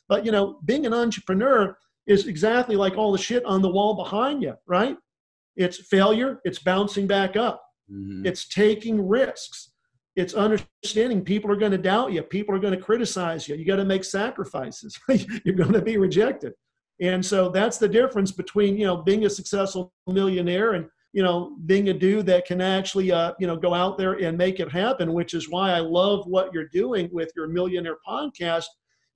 But, being an entrepreneur is exactly like all the shit on the wall behind you, right? It's failure. It's bouncing back up. Mm-hmm. It's taking risks. It's understanding people are going to doubt you. People are going to criticize you. You got to make sacrifices. You're going to be rejected. And so that's the difference between, being a successful millionaire and, being a dude that can actually, go out there and make it happen, which is why I love what you're doing with your Millionaire podcast.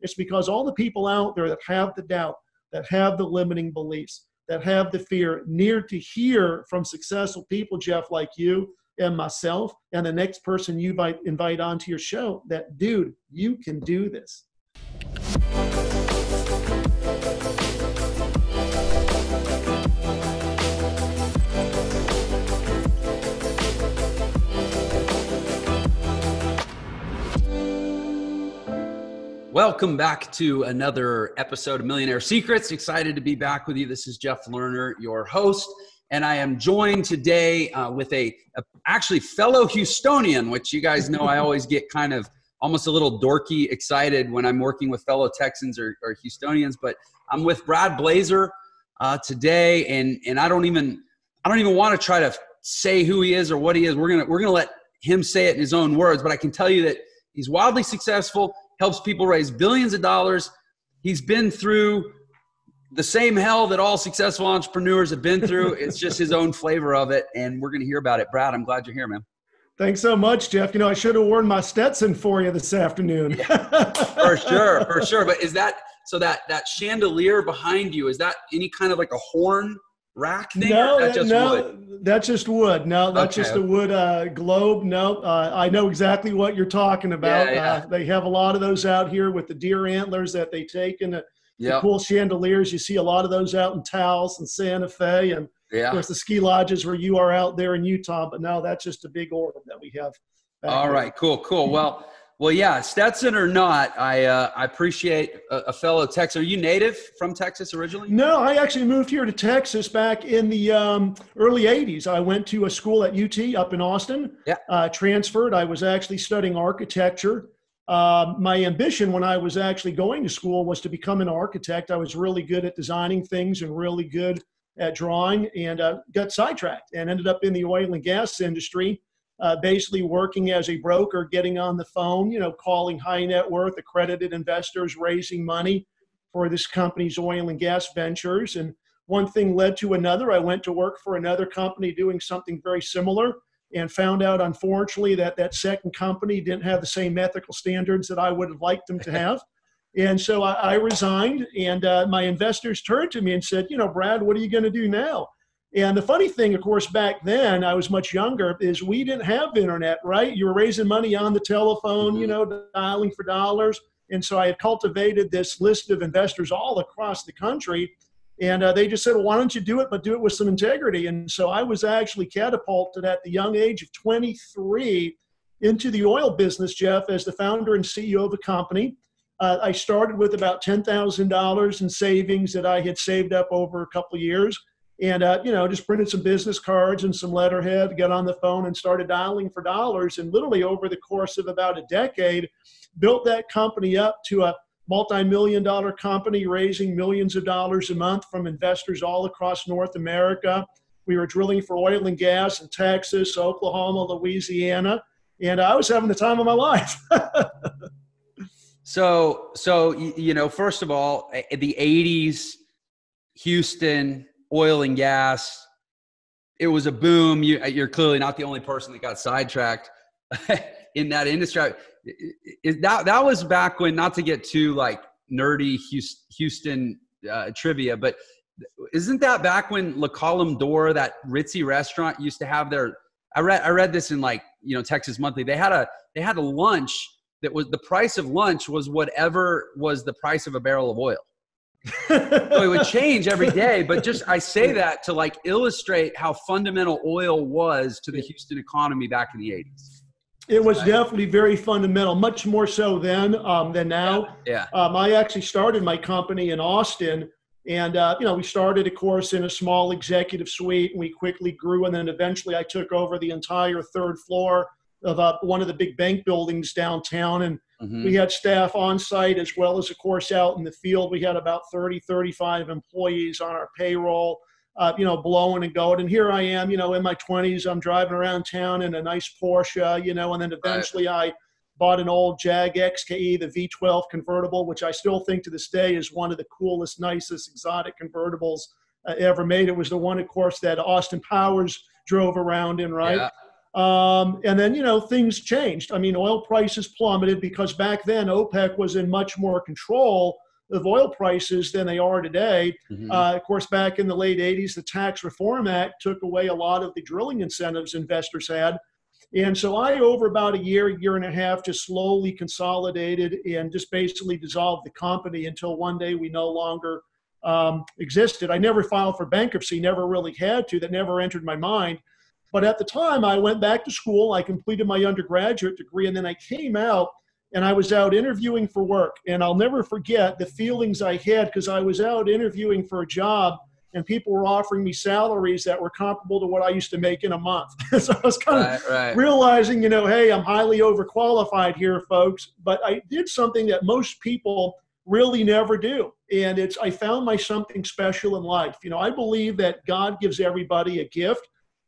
It's because all the people out there that have the doubt, that have the limiting beliefs, that have the fear, need to hear from successful people, Jeff, like you and myself, and the next person you invite onto your show, that, dude, you can do this. Welcome back to another episode of Millionaire Secrets. Excited to be back with you. This is Jeff Lerner, your host, and I am joined today with a actually fellow Houstonian, which you guys know I always get kind of almost a little dorky excited when I'm working with fellow Texans or Houstonians. But I'm with Brad Blazar today, and I don't even want to try to say who he is or what he is. We're gonna let him say it in his own words. But I can tell you that he's wildly successful. Helps people raise billions of dollars. He's been through the same hell that all successful entrepreneurs have been through. It's just his own flavor of it, and we're going to hear about it. Brad, I'm glad you're here, man. Thanks so much, Jeff. I should have worn my Stetson for you this afternoon. Yeah, for sure. But is that so that chandelier behind you, is that any kind of like a horn rack thing? No, that's just wood? That's just wood. No, that's Okay. just a wood globe. No, I know exactly what you're talking about. Yeah. They have a lot of those out here with the deer antlers that they take and the cool chandeliers. You see a lot of those out in Taos and Santa Fe, and of course the ski lodges where you are out there in Utah. But no, that's just a big orb that we have. All right, cool. Well, yeah, Stetson or not, I appreciate a fellow Texan. Are you native from Texas originally? No, I actually moved here to Texas back in the early 80s. I went to a school at UT up in Austin, transferred. I was actually studying architecture. My ambition when I was actually going to school was to become an architect. I was really good at designing things and really good at drawing, and got sidetracked and ended up in the oil and gas industry. Basically working as a broker, getting on the phone, calling high net worth accredited investors, raising money for this company's oil and gas ventures. And one thing led to another. I went to work for another company doing something very similar and found out, unfortunately, that second company didn't have the same ethical standards that I would have liked them to have. And so I resigned, and my investors turned to me and said, Brad, what are you going to do now? And the funny thing, of course, back then, I was much younger, is we didn't have internet, right? You were raising money on the telephone, dialing for dollars. And so I had cultivated this list of investors all across the country. And they just said, well, why don't you do it, but do it with some integrity? And so I was actually catapulted at the young age of 23 into the oil business, Jeff, as the founder and CEO of a company. I started with about $10,000 in savings that I had saved up over a couple of years. And, just printed some business cards and some letterhead, got on the phone and started dialing for dollars. And literally over the course of about a decade, built that company up to a multi-million-dollar company, raising millions of dollars a month from investors all across North America. We were drilling for oil and gas in Texas, Oklahoma, Louisiana, and I was having the time of my life. So, first of all, the 80s, Houston, oil and gas, it was a boom. You're clearly not the only person that got sidetracked in that industry. That was back when, not to get too like nerdy Houston trivia, but isn't that back when Le Colombe d'Or, that ritzy restaurant, used to have their, I read this in Texas Monthly. They had a lunch that was, the price of lunch was whatever was the price of a barrel of oil. So it would change every day, but I say that to illustrate how fundamental oil was to the Houston economy back in the 80s. It was definitely very fundamental, much more so then than now. Yeah. I actually started my company in Austin, and we started, of course, in a small executive suite, and we quickly grew, and then eventually I took over the entire third floor of one of the big bank buildings downtown, and We had staff on site as well as, of course, out in the field. We had about 30, 35 employees on our payroll, blowing and going. And here I am, in my 20s, I'm driving around town in a nice Porsche, and then eventually I bought an old Jag XK, the V12 convertible, which I still think to this day is one of the coolest, nicest, exotic convertibles ever made. It was the one, of course, that Austin Powers drove around in, right? Yeah. And then, things changed. I mean, oil prices plummeted because back then OPEC was in much more control of oil prices than they are today. Of course, back in the late 80s, the Tax Reform Act took away a lot of the drilling incentives investors had. And so I, over about a year and a half, just slowly consolidated and just basically dissolved the company until one day we no longer existed. I never filed for bankruptcy, never really had to. That never entered my mind. But at the time, I went back to school. I completed my undergraduate degree, and then I came out, and I was out interviewing for work. And I'll never forget the feelings I had because I was out interviewing for a job, and people were offering me salaries that were comparable to what I used to make in a month. So I was kind of realizing, hey, I'm highly overqualified here, folks. But I did something that most people really never do. And I found my something special in life. I believe that God gives everybody a gift.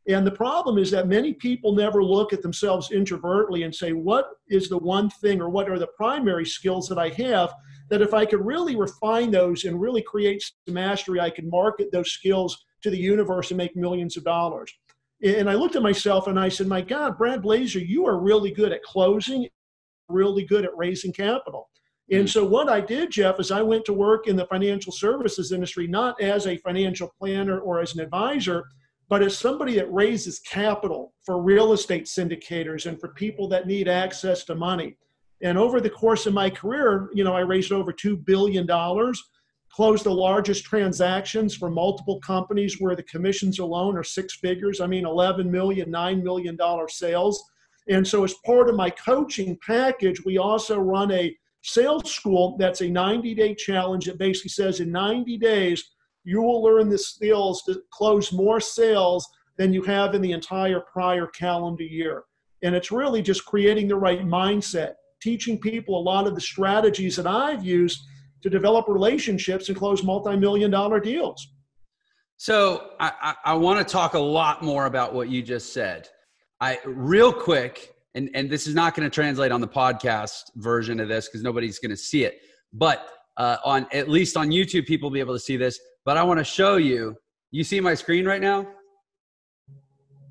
And the problem is that many people never look at themselves introvertly and say, what is the one thing or what are the primary skills that I have that if I could really refine those and really create some mastery, I could market those skills to the universe and make millions of dollars. And I looked at myself and I said, my God, Brad Blazar, you are really good at closing, really good at raising capital. And so what I did, Jeff, is I went to work in the financial services industry, not as a financial planner or as an advisor, but as somebody that raises capital for real estate syndicators and for people that need access to money. And over the course of my career, I raised over $2 billion, closed the largest transactions for multiple companies where the commissions alone are six figures. I mean, $11 million, $9 million sales. And so as part of my coaching package, we also run a sales school that's a 90-day challenge that basically says in 90 days, you will learn the skills to close more sales than you have in the entire prior calendar year. And it's really just creating the right mindset, teaching people a lot of the strategies that I've used to develop relationships and close multi-million-dollar deals. So I want to talk a lot more about what you just said. Real quick, and this is not going to translate on the podcast version of this because nobody's going to see it, but at least on YouTube, people will be able to see this. But I want to show you. You see my screen right now?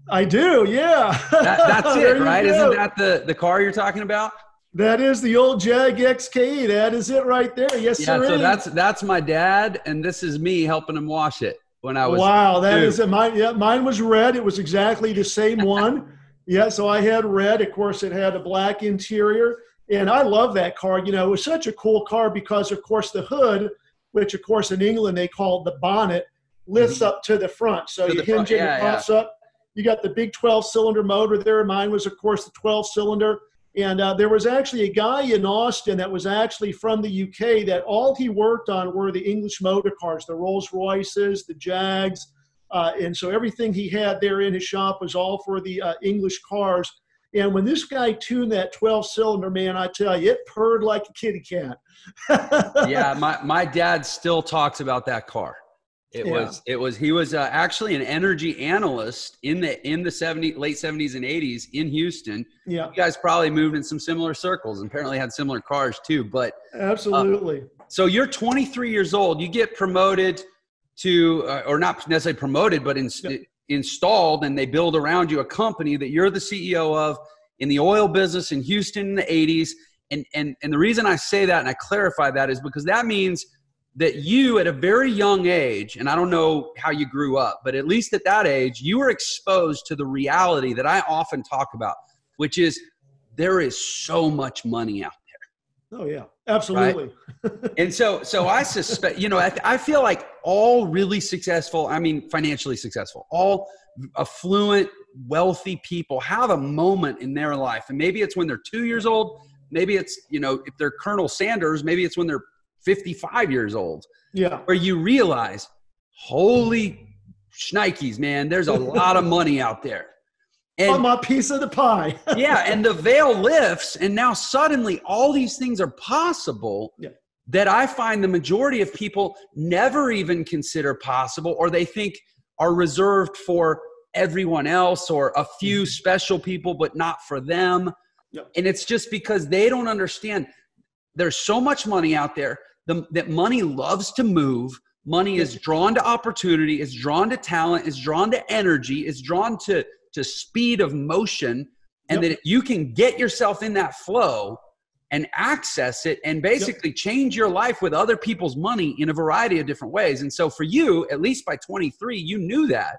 I do, yeah. That's it, right? Isn't that the car you're talking about? That is the old Jag XK. That is it right there. Yes, sir. Yeah, so that's my dad, and this is me helping him wash it when I was Wow, that is it. Mine was red. It was exactly the same one. Yeah, so I had red. Of course, it had a black interior. And I love that car. It was such a cool car because, of course, the hood, which, of course, in England they call the bonnet, lifts up to the front. So you hinge it and it pops up. You got the big 12-cylinder motor there. Mine was, of course, the 12-cylinder. And there was actually a guy in Austin that was actually from the UK that all he worked on were the English motor cars, the Rolls Royces, the Jags. And so everything he had there in his shop was all for the English cars. And when this guy tuned that 12-cylinder, man, I tell you, it purred like a kitty cat. Yeah, my dad still talks about that car. He was actually an energy analyst in the late 70s and 80s in Houston. Yeah. You guys probably moved in some similar circles and apparently had similar cars too. But absolutely. So you're 23 years old. You get promoted to, or not necessarily promoted, but installed, and they build around you a company that you're the CEO of in the oil business in Houston in the 80s. And the reason I say that and I clarify that is because that means that you at a very young age, and I don't know how you grew up, but at least at that age, you were exposed to the reality that I often talk about, which is there is so much money out there. Oh yeah, absolutely. Right? And so I suspect, I feel like all really successful, financially successful, all affluent, wealthy people have a moment in their life. And maybe it's when they're 2 years old. Maybe it's, if they're Colonel Sanders, maybe it's when they're 55 years old. Yeah. Where you realize, holy shnikes, man, there's a lot of money out there. on my piece of the pie. Yeah. And the veil lifts. And now suddenly all these things are possible that I find the majority of people never even consider possible, or they think are reserved for everyone else or a few special people, but not for them. And it's just because they don't understand there's so much money out there that money loves to move. Money is drawn to opportunity, is drawn to talent, is drawn to energy, is drawn to speed of motion, and that you can get yourself in that flow and access it and basically change your life with other people's money in a variety of different ways. And so for you, at least by 23, you knew that.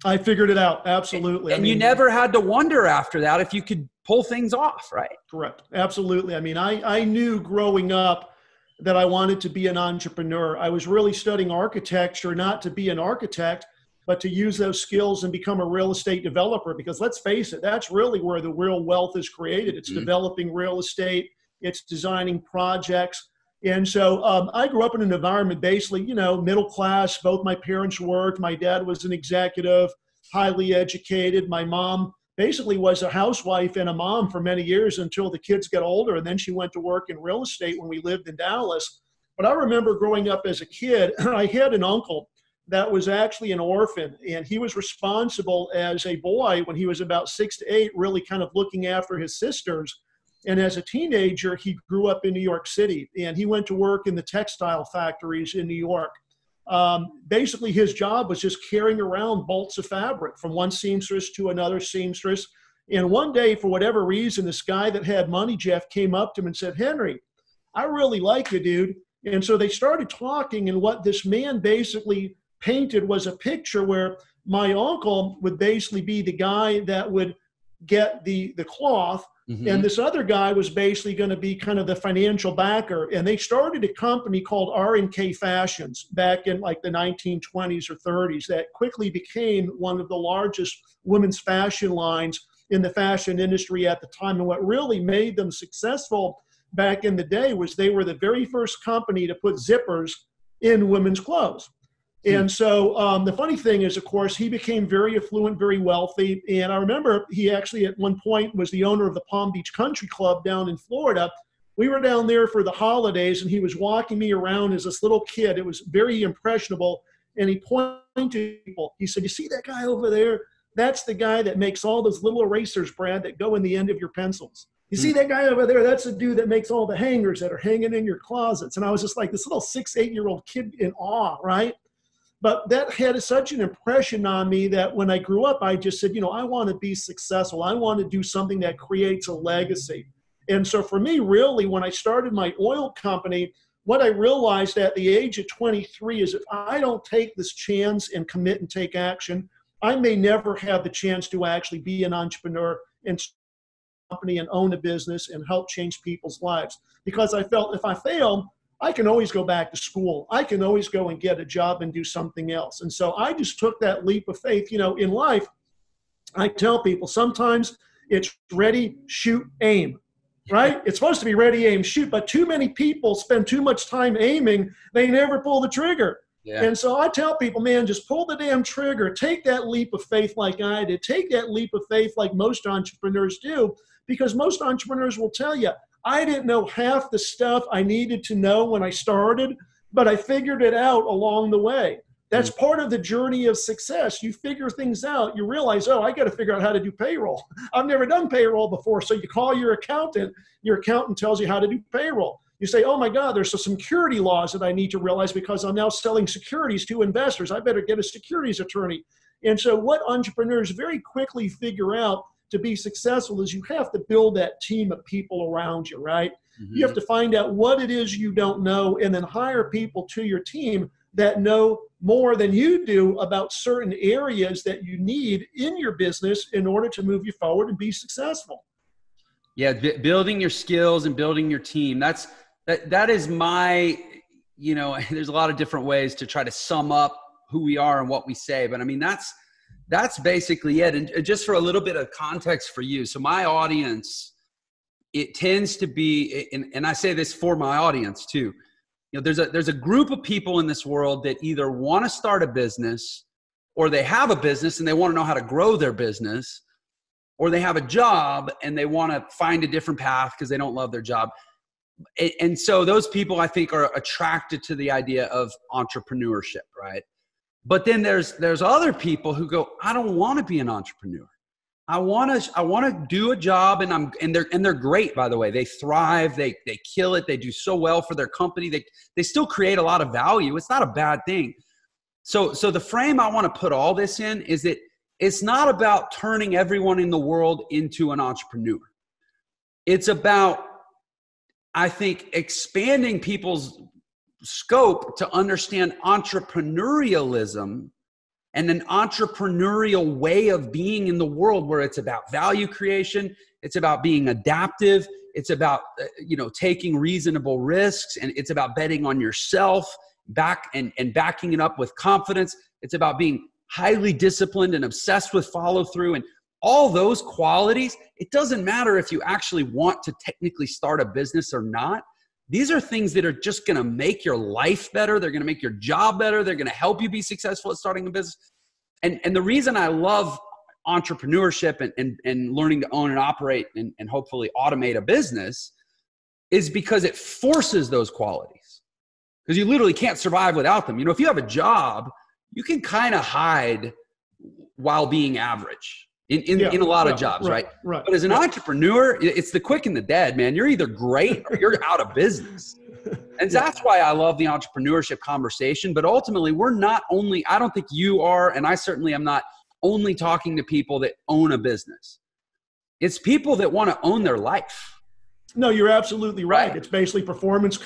I figured it out. Absolutely. And you never had to wonder after that if you could pull things off, right? Correct. Absolutely. I mean, I knew growing up that I wanted to be an entrepreneur. I was really studying architecture, not to be an architect, but to use those skills and become a real estate developer. Because let's face it, that's really where the real wealth is created. It's developing real estate. It's designing projects. And so I grew up in an environment, basically, middle class. Both my parents worked. My dad was an executive, highly educated. My mom basically was a housewife and a mom for many years until the kids got older. And then she went to work in real estate when we lived in Dallas. But I remember growing up as a kid, I had an uncle that was actually an orphan. And he was responsible as a boy when he was about 6 to 8, really kind of looking after his sisters. And as a teenager, he grew up in New York City, and he went to work in the textile factories in New York. Basically, his job was just carrying around bolts of fabric from one seamstress to another seamstress. And one day, for whatever reason, this guy that had money, Jeff, came up to him and said, "Henry, I really like you, dude." And so they started talking, and what this man basically painted was a picture where my uncle would basically be the guy that would get the cloth. And this other guy was basically going to be kind of the financial backer. And they started a company called R&K Fashions back in like the 1920s or 30s that quickly became one of the largest women's fashion lines in the fashion industry at the time. And what really made them successful back in the day was they were the very first company to put zippers in women's clothes. And so the funny thing is, of course, he became very affluent, very wealthy. And I remember he actually at one point was the owner of the Palm Beach Country Club down in Florida. We were down there for the holidays, and he was walking me around as this little kid. It was very impressionable. And he pointed to people. He said, "You see that guy over there? That's the guy that makes all those little erasers, Brad, that go in the end of your pencils. You see that guy over there? That's the dude that makes all the hangers that are hanging in your closets." And I was just like this little 6, 8-year-old kid in awe, right? But that had such an impression on me that when I grew up, I just said, I want to be successful. I want to do something that creates a legacy. And so for me, really, when I started my oil company, what I realized at the age of 23 is if I don't take this chance and commit and take action, I may never have the chance to actually be an entrepreneur and start a company and own a business and help change people's lives. Because I felt if I fail, I can always go back to school. I can always go and get a job and do something else. And so I just took that leap of faith. In life, I tell people sometimes it's ready, shoot, aim, right? It's supposed to be ready, aim, shoot, but too many people spend too much time aiming. They never pull the trigger. Yeah. And so I tell people, man, just pull the damn trigger. Take that leap of faith like I did. Take that leap of faith like most entrepreneurs do, because most entrepreneurs will tell you, I didn't know half the stuff I needed to know when I started, but I figured it out along the way. That's part of the journey of success. You figure things out. You realize, I got to figure out how to do payroll. I've never done payroll before. So you call your accountant. Your accountant tells you how to do payroll. You say, oh my God, there's some security laws that I need to realize because I'm now selling securities to investors. I better get a securities attorney. And so what entrepreneurs very quickly figure out to be successful is you have to build that team of people around you, right? You have to find out what it is you don't know and then hire people to your team that know more than you do about certain areas that you need in your business in order to move you forward and be successful. Yeah, building your skills and building your team. That is my, there's a lot of different ways to try to sum up who we are and what we say. But I mean, that's basically it. And just for a little bit of context for you. So my audience, it tends to be, and I say this for my audience too, there's a group of people in this world that either want to start a business or they have a business and they want to know how to grow their business, or they have a job and they want to find a different path because they don't love their job. And so those people, I think, are attracted to the idea of entrepreneurship, right? But then there's other people who go, I don't want to be an entrepreneur. I want to do a job, and they're great, by the way. They thrive, they kill it, they do so well for their company. They still create a lot of value. It's not a bad thing. So the frame I want to put all this in is that it's not about turning everyone in the world into an entrepreneur. It's about, I think, expanding people's scope to understand entrepreneurialism and an entrepreneurial way of being in the world, where it's about value creation, it's about being adaptive, it's about taking reasonable risks, and it's about betting on yourself and backing it up with confidence. It's about being highly disciplined and obsessed with follow through, and all those qualities. It doesn't matter if you actually want to technically start a business or not. These are things that are just going to make your life better. They're going to make your job better. They're going to help you be successful at starting a business. And the reason I love entrepreneurship and learning to own and operate and hopefully automate a business is because it forces those qualities. Because you literally can't survive without them. If you have a job, you can kind of hide while being average in a lot of jobs, right? But as an entrepreneur, it's the quick and the dead, man. You're either great or you're out of business. And that's why I love the entrepreneurship conversation. But ultimately, I don't think you are, and I certainly am not only talking to people that own a business. It's people that want to own their life. No, you're absolutely right. It's basically performance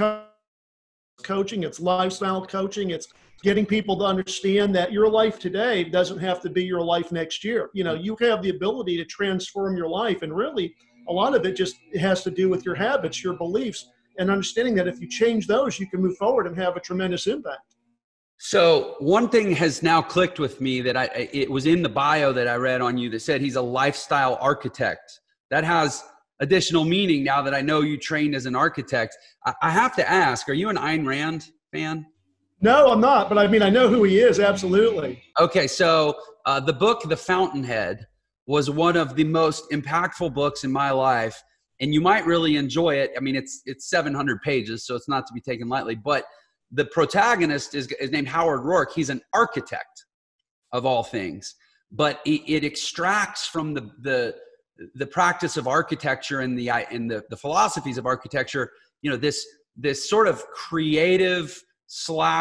coaching. It's lifestyle coaching. It's getting people to understand that your life today doesn't have to be your life next year. You have the ability to transform your life. And really, a lot of it just has to do with your habits, your beliefs, and understanding that if you change those, you can move forward and have a tremendous impact. So one thing has now clicked with me that it was in the bio that I read on you that said he's a lifestyle architect. That has additional meaning now that I know you trained as an architect. I have to ask, are you an Ayn Rand fan? No, I'm not, but I know who he is, absolutely. Okay, so the book, The Fountainhead, was one of the most impactful books in my life, and you might really enjoy it. It's 700 pages, so it's not to be taken lightly, but the protagonist is named Howard Rourke. He's an architect, of all things, but it extracts from the practice of architecture and the philosophies of architecture, this sort of creative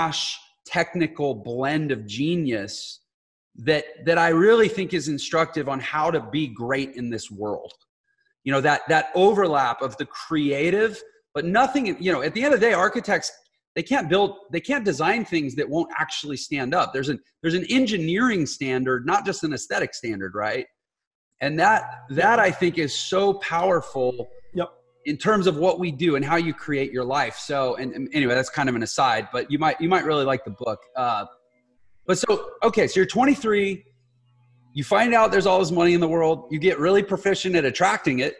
/ technical blend of genius that I really think is instructive on how to be great in this world. That overlap of the creative, but nothing, at the end of the day, architects, they can't design things that won't actually stand up. There's an engineering standard, not just an aesthetic standard, right? And that I think is so powerful. Yep. In terms of what we do and how you create your life. So, and anyway, that's kind of an aside, but you might really like the book. So you're 23, you find out there's all this money in the world, you get really proficient at attracting it.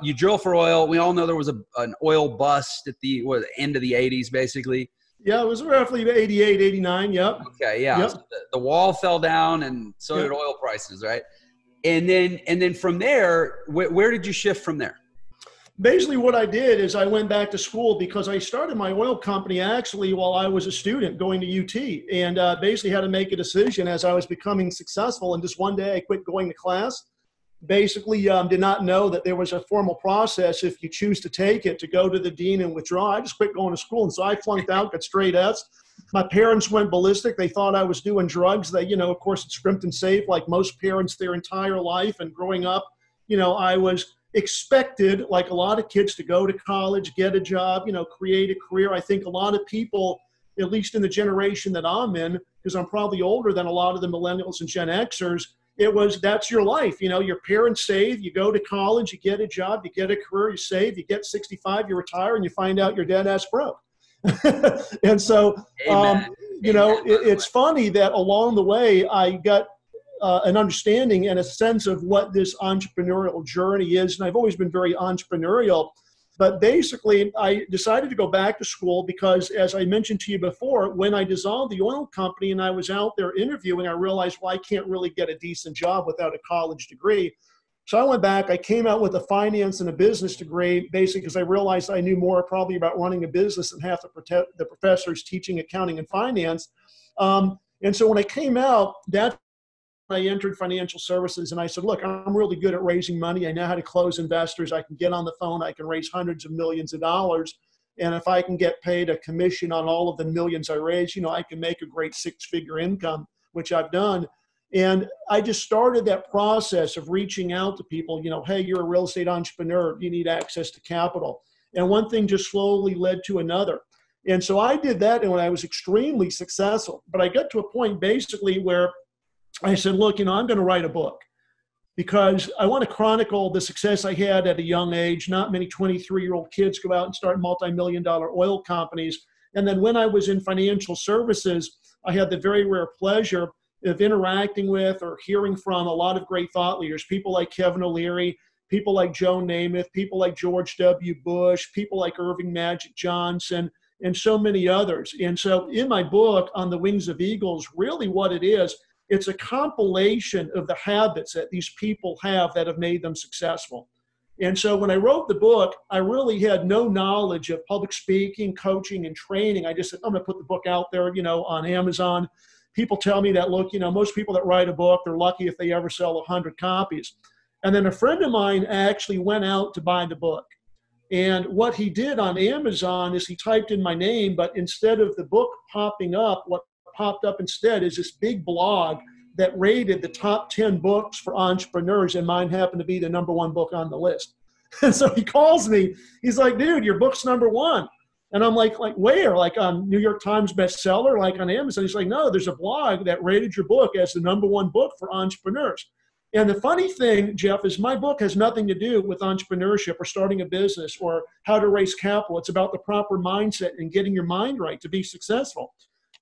You drill for oil. We all know there was an oil bust at the end of the 80s, basically. Yeah, it was roughly 88, 89. Yep. Okay. Yeah. Yep. So the wall fell down, and so did oil prices. Right. And then from there, where did you shift from there? Basically what I did is I went back to school because I started my oil company actually while I was a student going to UT, and basically had to make a decision as I was becoming successful. And just one day I quit going to class. Basically did not know that there was a formal process if you choose to take it to go to the dean and withdraw. I just quit going to school. And so I flunked out, got straight F's. My parents went ballistic. They thought I was doing drugs. They, of course, it's script and safe like most parents their entire life. And growing up, I was expected, like a lot of kids, to go to college, get a job, create a career. I think a lot of people, at least in the generation that I'm in, because I'm probably older than a lot of the millennials and Gen Xers, that's your life. Your parents save, you go to college, you get a job, you get a career, you save, you get 65, you retire, and you find out you're dead ass broke. And so, it's funny that along the way, I got an understanding and a sense of what this entrepreneurial journey is. And I've always been very entrepreneurial. But basically, I decided to go back to school because, as I mentioned to you before, when I dissolved the oil company and I was out there interviewing, I realized, well, I can't really get a decent job without a college degree. So I went back, I came out with a finance and a business degree, basically because I realized I knew more probably about running a business than half the professors teaching accounting and finance. And so when I came out, that's when I entered financial services, and I said, look, I'm really good at raising money. I know how to close investors. I can get on the phone. I can raise hundreds of millions of dollars. And if I can get paid a commission on all of the millions I raise, I can make a great six-figure income, which I've done. And I just started that process of reaching out to people, hey, you're a real estate entrepreneur. You need access to capital. And one thing just slowly led to another. And so I did that, and when I was extremely successful. But I got to a point basically where I said, look, I'm going to write a book because I want to chronicle the success I had at a young age. Not many 23-year-old kids go out and start multi-million-dollar oil companies. And then when I was in financial services, I had the very rare pleasure of interacting with or hearing from a lot of great thought leaders, people like Kevin O'Leary, people like Joe Namath, people like George W. Bush, people like Irving Magic Johnson, and so many others. And so in my book, On the Wings of Eagles, really what it is, it's a compilation of the habits that these people have that have made them successful. And so when I wrote the book, I really had no knowledge of public speaking, coaching, and training. I just said, I'm going to put the book out there, on Amazon. People tell me that, look, most people that write a book, they're lucky if they ever sell 100 copies. And then a friend of mine actually went out to buy the book. And what he did on Amazon is he typed in my name, but instead of the book popping up, what popped up instead is this big blog that rated the top 10 books for entrepreneurs, and mine happened to be the #1 book on the list. And so he calls me. He's like, dude, your book's #1. And I'm like where? Like on New York Times bestseller, like on Amazon? He's like, no, there's a blog that rated your book as the #1 book for entrepreneurs. And the funny thing, Jeff, is my book has nothing to do with entrepreneurship or starting a business or how to raise capital. It's about the proper mindset and getting your mind right to be successful.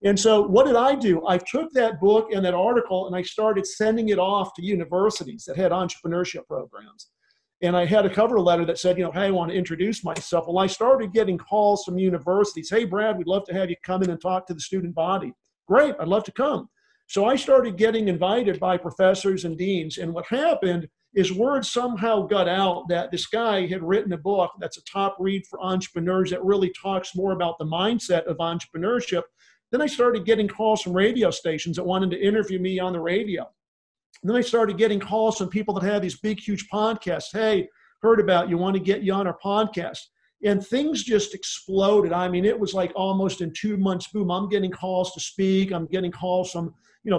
And so what did I do? I took that book and that article and I started sending it off to universities that had entrepreneurship programs. And I had a cover letter that said, hey, I want to introduce myself. Well, I started getting calls from universities. Hey, Brad, we'd love to have you come in and talk to the student body. Great, I'd love to come. So I started getting invited by professors and deans. And what happened is word somehow got out that this guy had written a book that's a top read for entrepreneurs that really talks more about the mindset of entrepreneurship. Then I started getting calls from radio stations that wanted to interview me on the radio. And then I started getting calls from people that had these big, huge podcasts. Hey, heard about you, want to get you on our podcast. And things just exploded. I mean, it was like almost in 2 months, boom, I'm getting calls to speak. I'm getting calls from,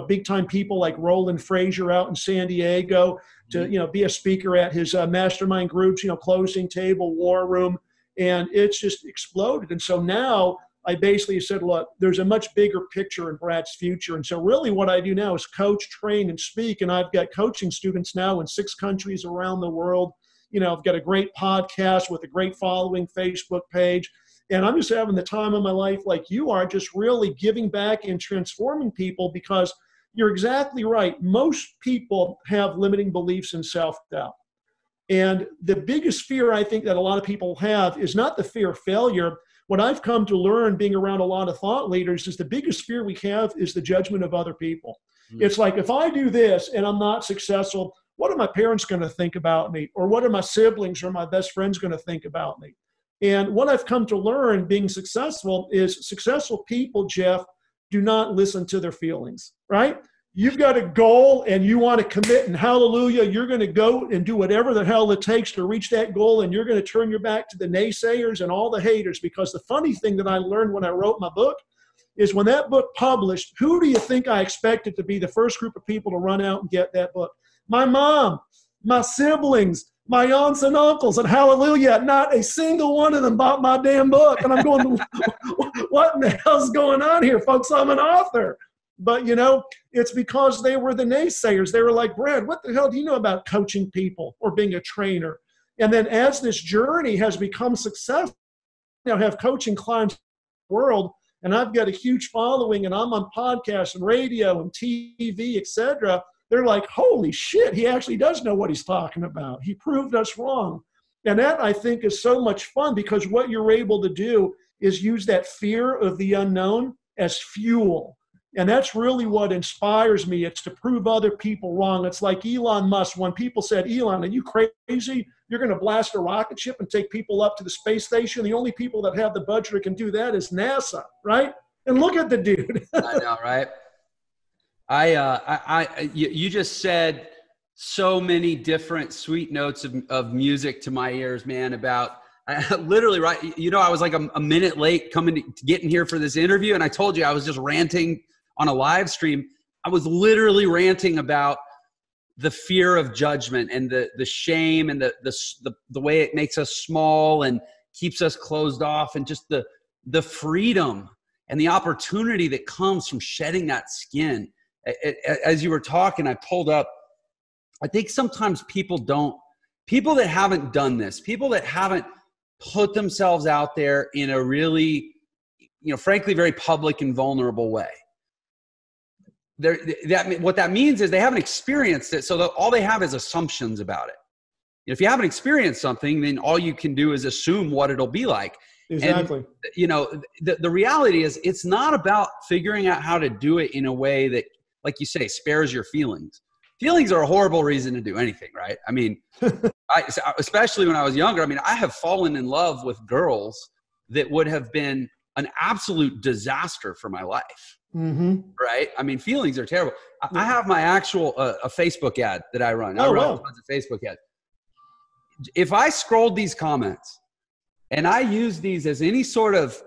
big time people like Roland Frazier out in San Diego to, be a speaker at his mastermind groups, closing table, war room. And it's just exploded. And so now I basically said, look, there's a much bigger picture in Brad's future. And so really what I do now is coach, train, and speak. And I've got coaching students now in 6 countries around the world. I've got a great podcast with a great following, Facebook page. And I'm just having the time of my life like you are, just really giving back and transforming people, because you're exactly right. Most people have limiting beliefs and self-doubt. And the biggest fear I think that a lot of people have is not the fear of failure. What I've come to learn being around a lot of thought leaders is the biggest fear we have is the judgment of other people. It's like, if I do this and I'm not successful, what are my parents going to think about me? Or what are my siblings or my best friends going to think about me? And what I've come to learn being successful is successful people, Jeff, do not listen to their feelings, right? You've got a goal and you want to commit, and hallelujah, you're going to go and do whatever the hell it takes to reach that goal, and you're going to turn your back to the naysayers and all the haters. Because the funny thing that I learned when I wrote my book is when that book published, who do you think I expected to be the first group of people to run out and get that book? My mom, my siblings, my aunts and uncles, and hallelujah, not a single one of them bought my damn book. And I'm going, what in the hell's going on here, folks? I'm an author. But, it's because they were the naysayers. They were like, Brad, what the hell do you know about coaching people or being a trainer? And then as this journey has become successful, I now have coaching clients in the world, and I've got a huge following, and I'm on podcasts and radio and TV, etc. They're like, holy shit, he actually does know what he's talking about. He proved us wrong. And that, I think, is so much fun, because what you're able to do is use that fear of the unknown as fuel. And that's really what inspires me. It's to prove other people wrong. It's like Elon Musk. When people said, Elon, are you crazy? You're going to blast a rocket ship and take people up to the space station. The only people that have the budget that can do that is NASA, right? And look at the dude. I know, right? You just said so many different sweet notes of music to my ears, man, about literally, right. I was like a minute late coming to getting here for this interview. And I told you, I was just ranting on a live stream. I was literally ranting about the fear of judgment and the shame and the way it makes us small and keeps us closed off, and just the freedom and the opportunity that comes from shedding that skin. As you were talking, I pulled up, I think sometimes people that haven't done this, people that haven't put themselves out there in a really, frankly, very public and vulnerable way. What that means is they haven't experienced it, so all they have is assumptions about it. If you haven't experienced something, then all you can do is assume what it'll be like. Exactly. And, the reality is, it's not about figuring out how to do it in a way that, like you say, spares your feelings. Feelings are a horrible reason to do anything, right? I mean, especially when I was younger, I have fallen in love with girls that would have been an absolute disaster for my life. Mm-hmm. Right? Feelings are terrible. I have my actual a Facebook ad that I run. I run tons of Facebook ads. If I scrolled these comments and I use these as any sort of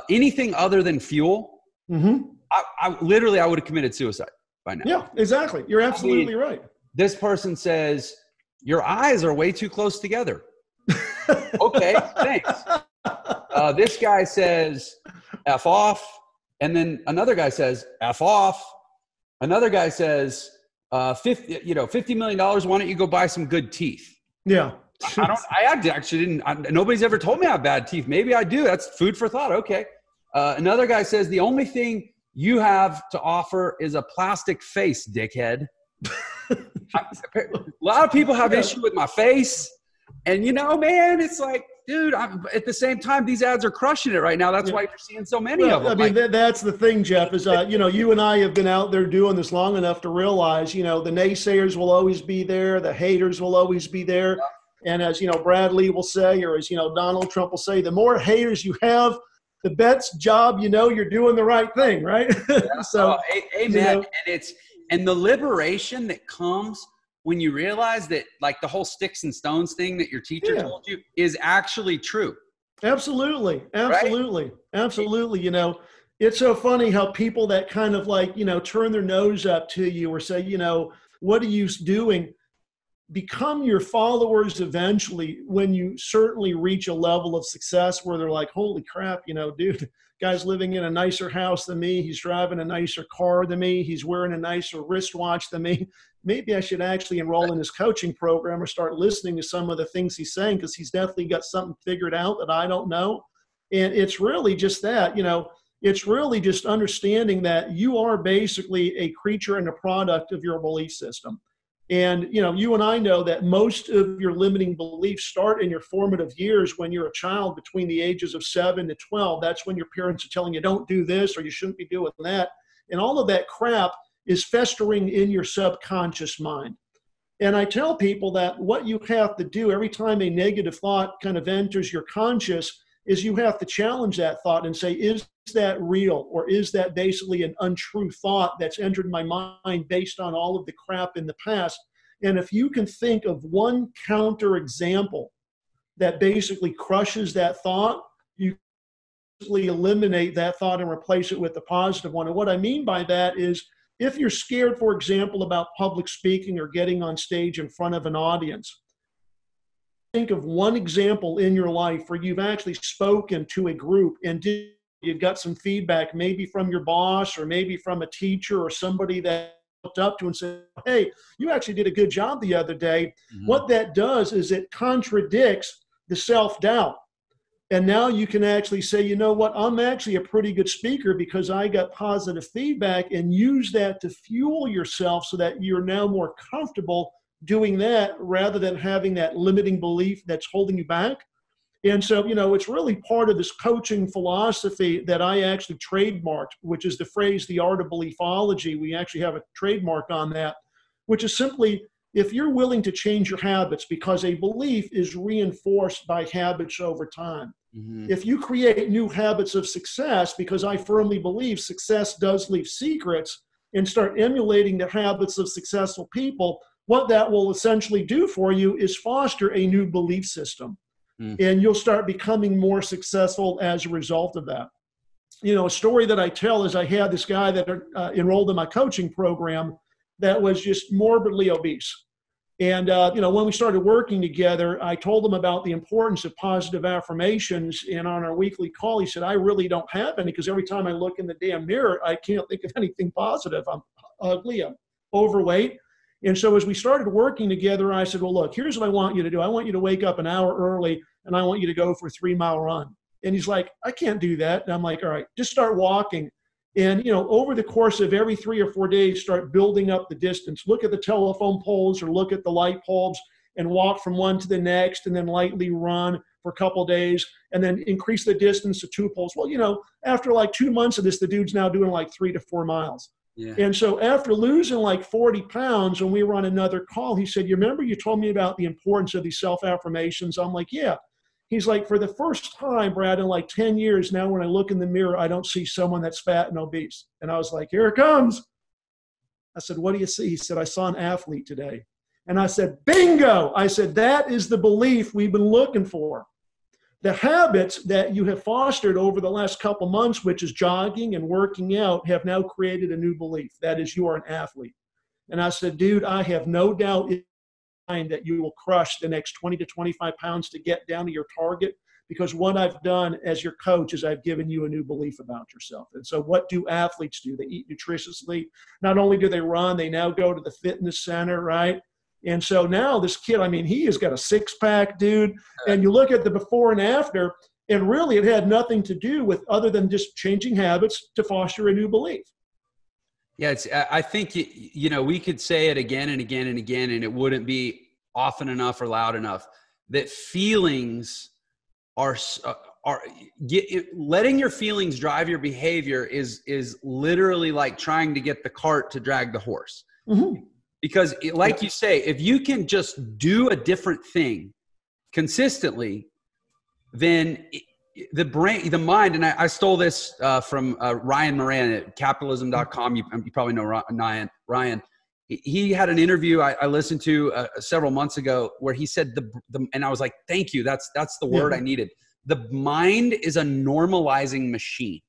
anything other than fuel, mm-hmm. I literally would have committed suicide by now. Yeah, exactly. You're absolutely right. This person says, your eyes are way too close together. Okay, thanks. This guy says, F off. And then another guy says, F off. Another guy says, $50 million, why don't you go buy some good teeth? Yeah. Nobody's ever told me I have bad teeth. Maybe I do. That's food for thought. Okay. Another guy says, the only thing you have to offer is a plastic face, dickhead. A lot of people have issue with my face. And, man, it's like, dude, at the same time, these ads are crushing it right now. That's why you're seeing so many of them. That's the thing, Jeff, is, you and I have been out there doing this long enough to realize, the naysayers will always be there. The haters will always be there. Yeah. And as, Bradley will say, or as, Donald Trump will say, the more haters you have, the best job, you're doing the right thing, right? Yeah. So, amen. And the liberation that comes when you realize that, like, the whole sticks and stones thing that your teacher told you is actually true. Absolutely. Absolutely. Right? Absolutely. It's so funny how people that kind of like, turn their nose up to you or say, what are you doing? Become your followers eventually when you certainly reach a level of success where they're like, holy crap, dude, guy's living in a nicer house than me. He's driving a nicer car than me. He's wearing a nicer wristwatch than me. Maybe I should actually enroll in his coaching program or start listening to some of the things he's saying, because he's definitely got something figured out that I don't know. And it's really just that, it's really just understanding that you are basically a creature and a product of your belief system. And, you and I know that most of your limiting beliefs start in your formative years when you're a child between the ages of 7 to 12. That's when your parents are telling you, don't do this or you shouldn't be doing that. And all of that crap is festering in your subconscious mind. And I tell people that what you have to do every time a negative thought kind of enters your conscious is you have to challenge that thought and say, is that real? Or is that basically an untrue thought that's entered my mind based on all of the crap in the past? And if you can think of one counter example that basically crushes that thought, you basically eliminate that thought and replace it with a positive one. And what I mean by that is, if you're scared, for example, about public speaking or getting on stage in front of an audience, think of one example in your life where you've actually spoken to a group and you got some feedback, maybe from your boss or maybe from a teacher or somebody that looked up to and said, hey, you actually did a good job the other day. Mm-hmm. What that does is it contradicts the self-doubt. And now you can actually say, you know what, I'm actually a pretty good speaker because I got positive feedback, and use that to fuel yourself so that you're now more comfortable doing that rather than having that limiting belief that's holding you back. And so, it's really part of this coaching philosophy that I actually trademarked, which is the phrase, the art of beliefology. We actually have a trademark on that, which is simply, if you're willing to change your habits, because a belief is reinforced by habits over time. Mm-hmm. If you create new habits of success, because I firmly believe success does leave secrets, and start emulating the habits of successful people, what that will essentially do for you is foster a new belief system. And you'll start becoming more successful as a result of that. A story that I tell is I had this guy that enrolled in my coaching program that was just morbidly obese. And, when we started working together, I told him about the importance of positive affirmations. And on our weekly call, he said, I really don't have any, because every time I look in the damn mirror, I can't think of anything positive. I'm ugly, I'm overweight. And so as we started working together, I said, well, look, here's what I want you to do. I want you to wake up an hour early, and I want you to go for a 3-mile run. And he's like, I can't do that. And I'm like, all right, just start walking. And, over the course of every 3 or 4 days, start building up the distance. Look at the telephone poles or look at the light bulbs and walk from one to the next, and then lightly run for a couple of days, and then increase the distance to 2 poles. Well, after like 2 months of this, the dude's now doing like 3 to 4 miles. Yeah. And so after losing like 40 pounds, when we were on another call, he said, you remember you told me about the importance of these self-affirmations? I'm like, yeah. He's like, for the first time, Brad, in like 10 years, now when I look in the mirror, I don't see someone that's fat and obese. And I was like, here it comes. I said, what do you see? He said, I saw an athlete today. And I said, bingo. I said, that is the belief we've been looking for. The habits that you have fostered over the last couple months, which is jogging and working out, have now created a new belief. That is, you are an athlete. And I said, dude, I have no doubt in my mind that you will crush the next 20 to 25 pounds to get down to your target, because what I've done as your coach is I've given you a new belief about yourself. And so what do athletes do? They eat nutritiously. Not only do they run, they now go to the fitness center, right? And so now this kid, he has got a 6-pack, dude. And you look at the before and after, and really it had nothing to do with other than just changing habits to foster a new belief. Yeah, I think, we could say it again and again and again, and it wouldn't be often enough or loud enough, that feelings letting your feelings drive your behavior is literally like trying to get the cart to drag the horse. Mm-hmm. Because like you say, if you can just do a different thing consistently, then the brain, the mind, and I stole this from Ryan Moran at capitalism.com. You probably know Ryan. He had an interview I listened to several months ago where he said, and I was like, thank you. That's the word I needed. The mind is a normalizing machine.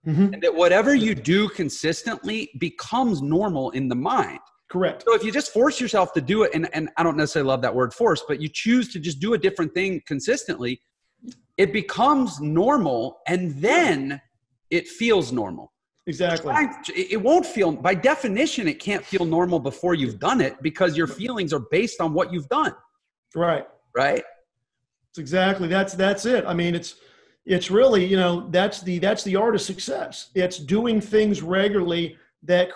Mm-hmm. And that whatever you do consistently becomes normal in the mind. Correct. So if you just force yourself to do it, and I don't necessarily love that word force, but you choose to just do a different thing consistently, it becomes normal, and then it feels normal. Exactly. It won't feel, by definition, it can't feel normal before you've done it, because your feelings are based on what you've done. Right. Right? It's exactly. That's it. It's really, that's the art of success. It's doing things regularly that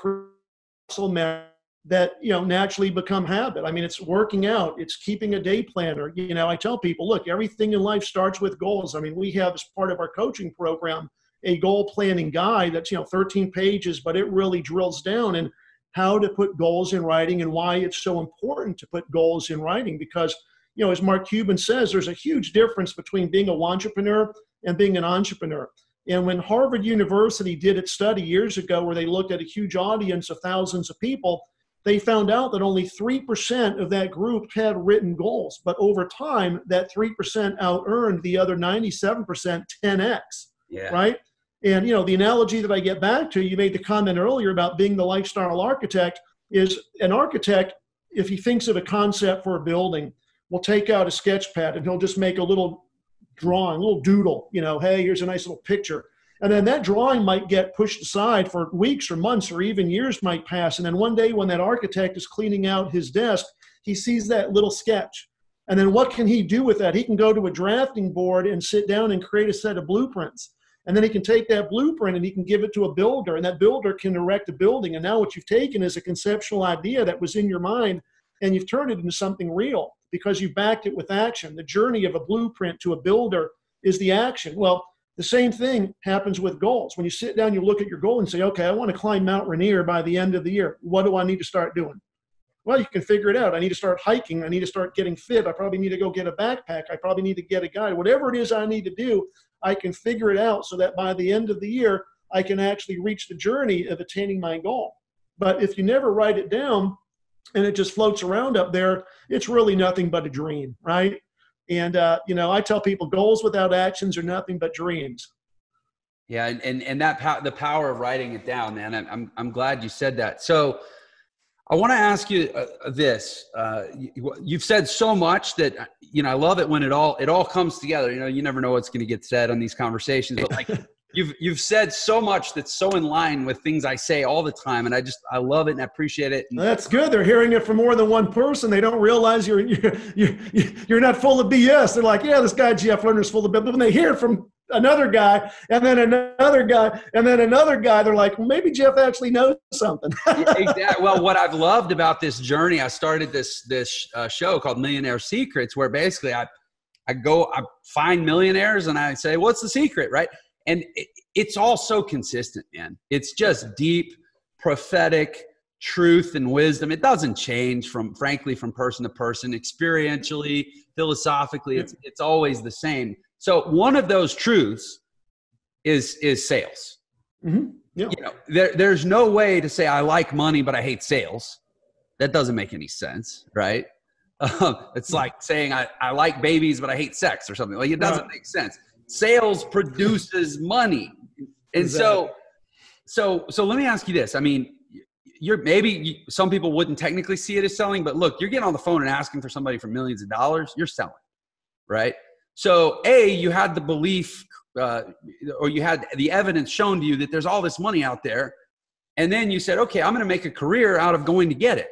that, naturally become habit. It's working out, it's keeping a day planner. I tell people, look, everything in life starts with goals. We have, as part of our coaching program, a goal planning guide that's, 13 pages, but it really drills down in how to put goals in writing and why it's so important to put goals in writing. Because, as Mark Cuban says, there's a huge difference between being a wantrepreneur and being an entrepreneur. And when Harvard University did its study years ago, where they looked at a huge audience of thousands of people, they found out that only 3% of that group had written goals. But over time, that 3% out-earned the other 97% 10x, right? And, the analogy that I get back to, you made the comment earlier about being the lifestyle architect, is an architect, if he thinks of a concept for a building, will take out a sketch pad and he'll just make a little drawing, a little doodle, hey, here's a nice little picture. And then that drawing might get pushed aside for weeks or months or even years might pass. And then one day when that architect is cleaning out his desk, he sees that little sketch. And then what can he do with that? He can go to a drafting board and sit down and create a set of blueprints. And then he can take that blueprint and he can give it to a builder, and that builder can erect a building. And now what you've taken is a conceptual idea that was in your mind, and you've turned it into something real because you backed it with action. The journey of a blueprint to a builder is the action. Well, the same thing happens with goals. When you sit down, you look at your goal and say, okay, I want to climb Mount Rainier by the end of the year. What do I need to start doing? Well, you can figure it out. I need to start hiking. I need to start getting fit. I probably need to go get a backpack. I probably need to get a guide. Whatever it is I need to do, I can figure it out so that by the end of the year, I can actually reach the journey of attaining my goal. But if you never write it down and it just floats around up there, it's really nothing but a dream, right? And, I tell people goals without actions are nothing but dreams. Yeah. And the power of writing it down, man. I'm glad you said that. So I want to ask you this. You've said so much that, I love it when it all comes together. You never know what's going to get said on these conversations, but like you've said so much that's so in line with things I say all the time. And I love it and I appreciate it. And that's good. They're hearing it from more than one person. They don't realize you're not full of BS. They're like, yeah, this guy, Jeff Lerner, is full of BS. But when they hear it from another guy and then another guy and then another guy, they're like, well, maybe Jeff actually knows something. Exactly. Well, what I've loved about this journey, I started this show called Millionaire Secrets, where basically I find millionaires and I say, what's the secret, right? And it's all so consistent, man. It's just deep, prophetic truth and wisdom. It doesn't change from person to person, experientially, philosophically. It's always the same. So one of those truths is sales. Mm-hmm. Yeah. There's no way to say I like money, but I hate sales. That doesn't make any sense, right? It's like saying I like babies, but I hate sex or something. Like it doesn't make sense. Sales produces money. And exactly. So let me ask you this. I mean, some people wouldn't technically see it as selling, but look, you're getting on the phone and asking for somebody for millions of dollars, you're selling, right? So you had the belief or you had the evidence shown to you that there's all this money out there. And then you said, okay, I'm going to make a career out of going to get it.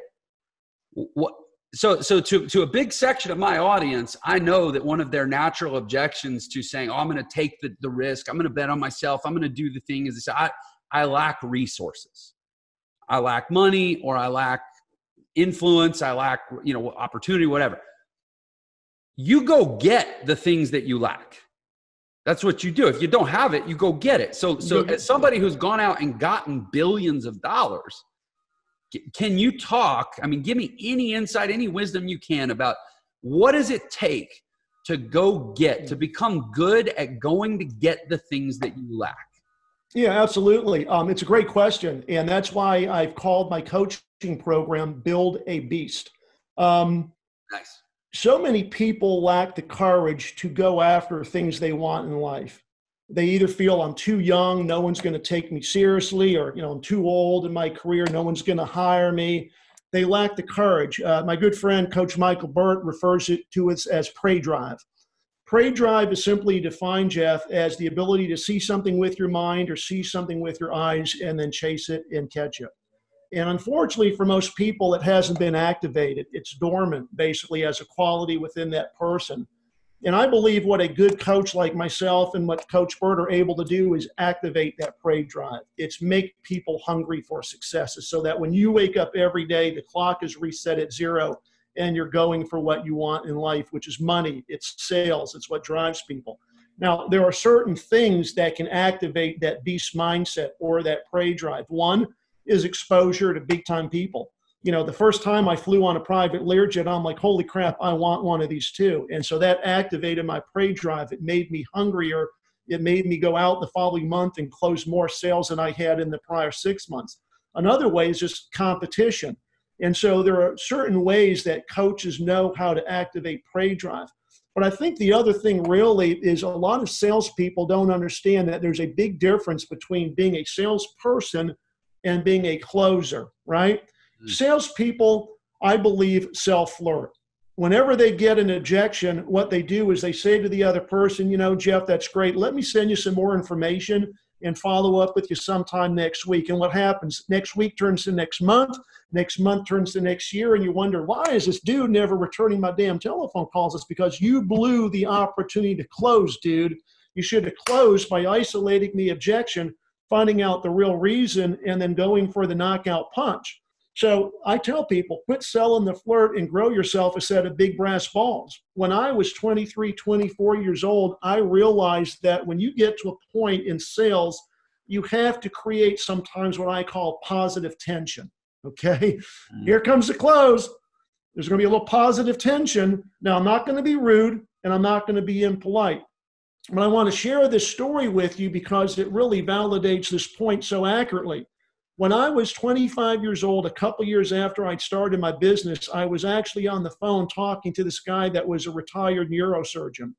So to a big section of my audience, I know that one of their natural objections to saying, oh, I'm going to take the risk, I'm going to bet on myself, I'm going to do the thing is I lack resources. I lack money, or I lack influence, I lack, opportunity, whatever. You go get the things that you lack. That's what you do. If you don't have it, you go get it. So as somebody who's gone out and gotten billions of dollars, can you talk? I mean, give me any insight, any wisdom you can about what does it take to to become good at going to get the things that you lack? Yeah, absolutely. It's a great question. And that's why I've called my coaching program Build a Beast. Nice. So many people lack the courage to go after things they want in life. They either feel I'm too young, no one's going to take me seriously, or I'm too old in my career, no one's going to hire me. They lack the courage. My good friend, Coach Michael Burt, refers to it as prey drive. Prey drive is simply defined, Jeff, as the ability to see something with your mind or see something with your eyes and then chase it and catch it. And unfortunately, for most people, it hasn't been activated. It's dormant, basically, as a quality within that person. And I believe what a good coach like myself and what Coach Burt are able to do is activate that prey drive. It's make people hungry for successes so that when you wake up every day, the clock is reset at 0 and you're going for what you want in life, which is money. It's sales. It's what drives people. Now, there are certain things that can activate that beast mindset or that prey drive. One is exposure to big-time people. The first time I flew on a private Learjet, I'm like, holy crap, I want one of these too. And so that activated my prey drive. It made me hungrier. It made me go out the following month and close more sales than I had in the prior 6 months. Another way is just competition. And so there are certain ways that coaches know how to activate prey drive. But I think the other thing really is a lot of salespeople don't understand that there's a big difference between being a salesperson and being a closer, right? Salespeople, I believe, self-flirt. Whenever they get an objection, what they do is they say to the other person, Jeff, that's great. Let me send you some more information and follow up with you sometime next week. And what happens? Next week turns to next month turns to next year, and you wonder, why is this dude never returning my damn telephone calls? It's because you blew the opportunity to close, dude. You should have closed by isolating the objection, finding out the real reason, and then going for the knockout punch. So I tell people, quit selling the flirt and grow yourself a set of big brass balls. When I was 23, 24 years old, I realized that when you get to a point in sales, you have to create sometimes what I call positive tension. Okay, here comes the close. There's going to be a little positive tension. Now, I'm not going to be rude and I'm not going to be impolite. But I want to share this story with you because it really validates this point so accurately. When I was 25 years old, a couple years after I'd started my business, I was actually on the phone talking to this guy that was a retired neurosurgeon.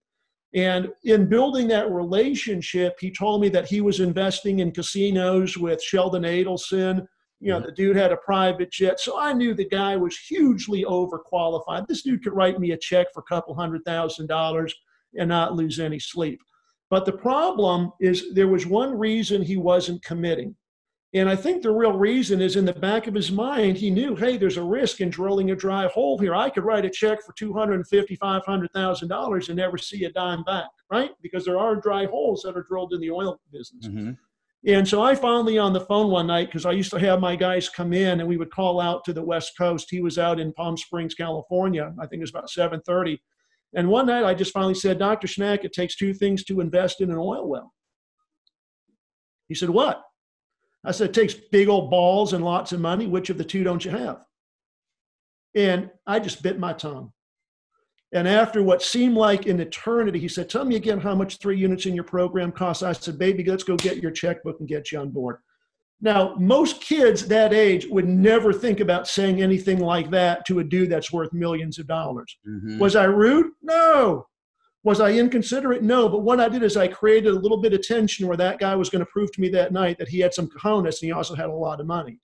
And in building that relationship, he told me that he was investing in casinos with Sheldon Adelson. You know, the dude had a private jet. So I knew the guy was hugely overqualified. This dude could write me a check for a couple $100,000 and not lose any sleep. But the problem is there was one reason he wasn't committing. And I think the real reason is in the back of his mind, he knew, hey, there's a risk in drilling a dry hole here. I could write a check for $250,000, $500,000 and never see a dime back, right? Because there are dry holes that are drilled in the oil business. And so I finally on the phone one night, because I used to have my guys come in and we would call out to the West Coast. He was out in Palm Springs, California. I think it was about 7:30. And one night I just finally said, Dr. Schnack, it takes two things to invest in an oil well. He said, what? I said, it takes big old balls and lots of money. Which of the two don't you have? And I just bit my tongue. And after what seemed like an eternity, he said, tell me again how much 3 units in your program costs. I said, baby, let's go get your checkbook and get you on board. Now, most kids that age would never think about saying anything like that to a dude that's worth millions of dollars. Was I rude? No. Was I inconsiderate? No. But what I did is I created a little bit of tension where that guy was going to prove to me that night that he had some cojones and he also had a lot of money.